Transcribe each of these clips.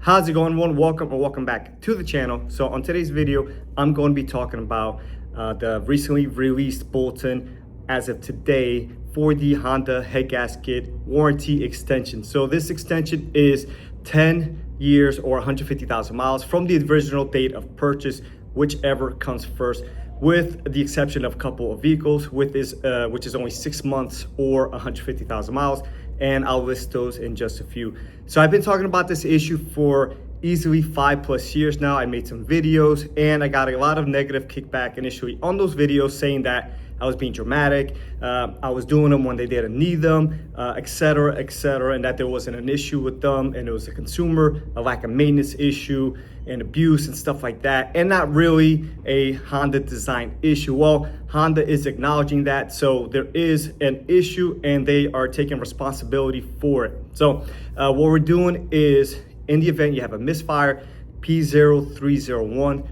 How's it going, everyone? Welcome back to the channel. So on today's video, I'm going to be talking about the recently released bulletin as of today for the Honda head gasket warranty extension. So this extension is 10 years or 150,000 miles from the original date of purchase, whichever comes first, with the exception of a couple of vehicles, which is only 6 months or 150,000 miles. And I'll list those in just a few. So I've been talking about this issue for easily 5+ years now. I made some videos and I got a lot of negative kickback initially on those videos saying that I was being dramatic, I was doing them when they didn't need them, etc., and that there wasn't an issue with them and it was a consumer, a lack of maintenance issue and abuse and stuff like that, and not really a Honda design issue. Well, Honda is acknowledging that, so there is an issue and they are taking responsibility for it. So what we're doing is, in the event you have a misfire, P0301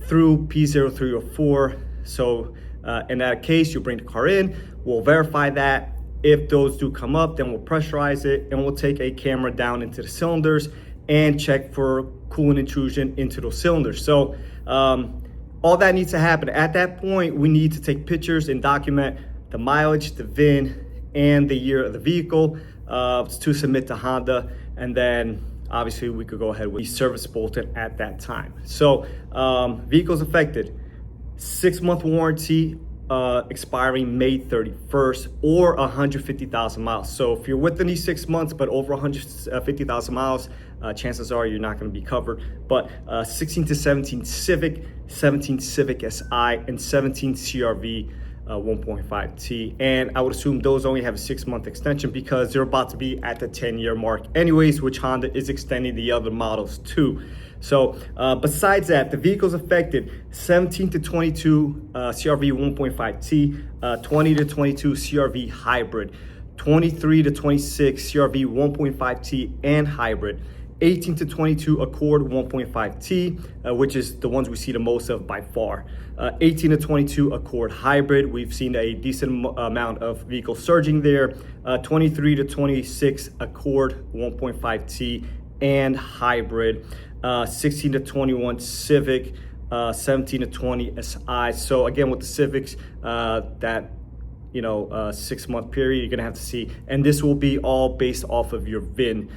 through P0304, so in that case, you bring the car in, we'll verify that. If those do come up, then we'll pressurize it and we'll take a camera down into the cylinders and check for coolant intrusion into those cylinders. So all that needs to happen. At that point, we need to take pictures and document the mileage, the VIN, and the year of the vehicle to submit to Honda. And then obviously we could go ahead with the service bulletin at that time. So vehicles affected, 6-month warranty expiring May 31st or 150,000 miles. So if you're within these 6 months but over 150,000 miles, chances are you're not going to be covered. But 16 to 17 Civic, 17 Civic Si, and 17 CRV 1.5T. And I would assume those only have a 6-month extension because they're about to be at the 10-year mark anyways, which Honda is extending the other models to. So besides that, the vehicles affected, 17 to 22 CRV 1.5T, 20 to 22 CRV hybrid, 23 to 26 CRV 1.5T and hybrid, 18 to 22 Accord 1.5T, which is the ones we see the most of by far. 18 to 22 Accord hybrid, we've seen a decent amount of vehicles surging there. 23 to 26 Accord 1.5T and hybrid. 16 to 21 Civic, 17 to 20 Si. So again, with the Civics, that 6-month period, you're gonna have to see, and this will be all based off of your VIN.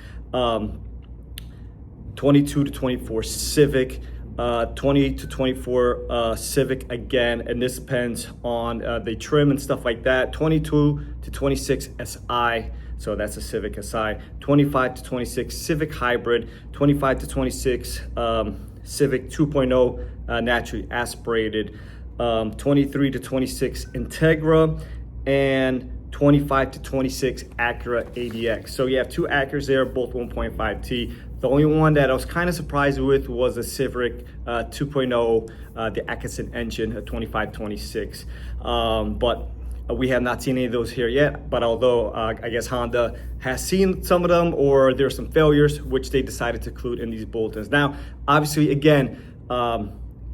22 to 24 Civic, 20 to 24 Civic again, and this depends on the trim and stuff like that. 22 to 26 Si, so that's a Civic Si. 25 to 26 Civic hybrid, 25 to 26 Civic 2.0 naturally aspirated, 23 to 26 Integra, and 25 to 26 Acura ADX. So you have two Acuras there, both 1.5T. The only one that I was kind of surprised with was the Civic 2.0, the Atkinson engine, 25-26. But we have not seen any of those here yet. But although I guess Honda has seen some of them, or there are some failures, which they decided to include in these bulletins. Now, obviously, again,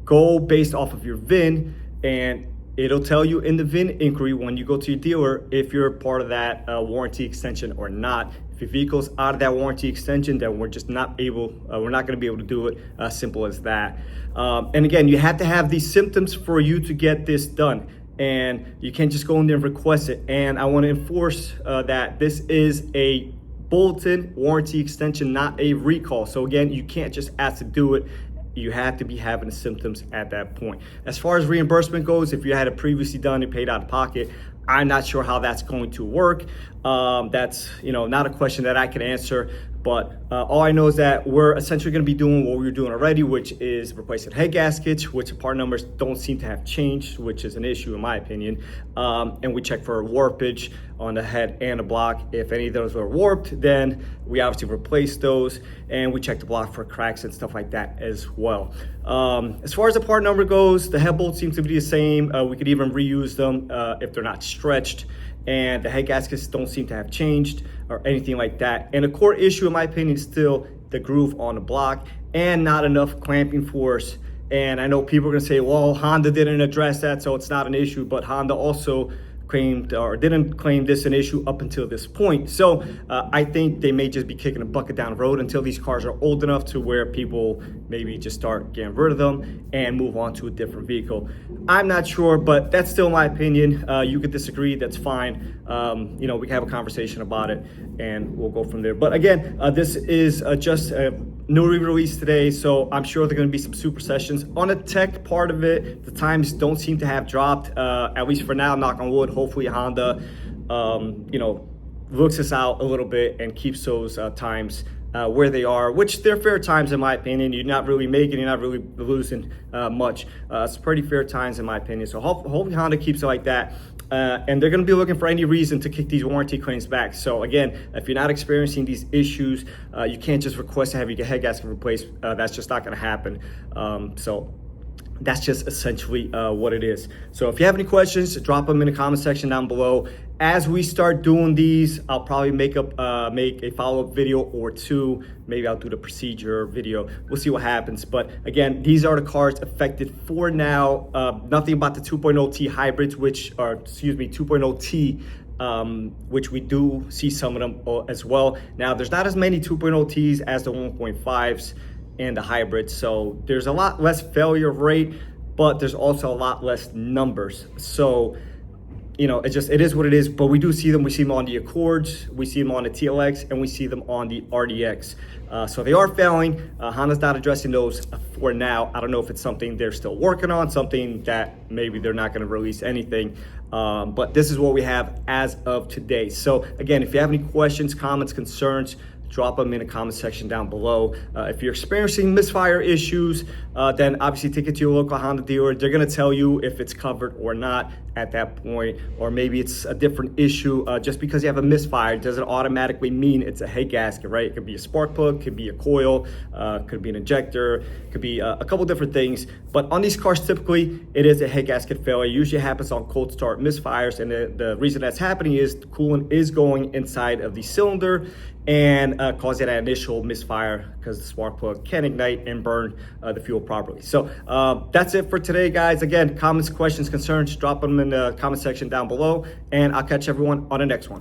go based off of your VIN, and it'll tell you in the VIN inquiry when you go to your dealer if you're part of that warranty extension or not. If your vehicle's out of that warranty extension, then we're just not able, we're not going to be able to do it. Simple as that. And again, you have to have these symptoms for you to get this done, and you can't just go in there and request it. And I want to enforce that this is a bulletin warranty extension, not a recall. So again, you can't just ask to do it. You have to be having the symptoms at that point. As far as reimbursement goes, if you had it previously done and paid out of pocket, I'm not sure how that's going to work. That's not a question that I can answer. But all I know is that we're essentially going to be doing what we were doing already, which is replacing head gaskets, which the part numbers don't seem to have changed, which is an issue in my opinion. And we check for warpage on the head and the block. If any of those are warped, then we obviously replace those, and we check the block for cracks and stuff like that as well. As far as the part number goes, the head bolts seem to be the same. We could even reuse them if they're not stretched. And the head gaskets don't seem to have changed or anything like that. And the core issue, in my opinion, is still the groove on the block and not enough clamping force. And I know people are gonna say, well, Honda didn't address that, so it's not an issue, but Honda also claimed or didn't claim this an issue up until this point. So I think they may just be kicking a bucket down the road until these cars are old enough to where people maybe just start getting rid of them and move on to a different vehicle. I'm not sure, but that's still my opinion. You could disagree, that's fine. You know, we can have a conversation about it and we'll go from there. But again, this is just a newly released today, so I'm sure there are going to be some super sessions. On the tech part of it, the times don't seem to have dropped, at least for now, knock on wood. Hopefully Honda, you know, looks us out a little bit and keeps those times where they are, which they're fair times in my opinion. You're not really making, you're not really losing much. It's pretty fair times in my opinion. So hopefully Honda keeps it like that. And they're going to be looking for any reason to kick these warranty claims back. So again, if you're not experiencing these issues, you can't just request to have your head gasket replaced. That's just not going to happen. So that's just essentially what it is. So if you have any questions, drop them in the comment section down below. As we start doing these, I'll probably make a follow-up video or two. Maybe I'll do the procedure video. We'll see what happens. But again, these are the cars affected for now. Nothing about the 2.0T hybrids, which are, 2.0T, which we do see some of them as well. Now, there's not as many 2.0Ts as the 1.5s and the hybrids, so there's a lot less failure rate, but there's also a lot less numbers. So, you know, it is what it is. But we do see them. We see them on the Accords, we see them on the TLX, and we see them on the RDX. So they are failing. Honda's not addressing those for now. I don't know if it's something they're still working on, something that maybe they're not going to release anything. But this is what we have as of today. So again, if you have any questions, comments, concerns, drop them in the comment section down below. If you're experiencing misfire issues, then obviously take it to your local Honda dealer. They're gonna tell you if it's covered or not at that point, or maybe it's a different issue. Just because you have a misfire doesn't automatically mean it's a head gasket, right? It could be a spark plug, could be a coil, could be an injector, could be a couple different things. But on these cars, typically, it is a head gasket failure. It usually happens on cold start misfires, and the reason that's happening is the coolant is going inside of the cylinder and causing that initial misfire because the spark plug can ignite and burn the fuel properly. So that's it for today, guys. Again, comments, questions, concerns, drop them in the comment section down below, and I'll catch everyone on the next one.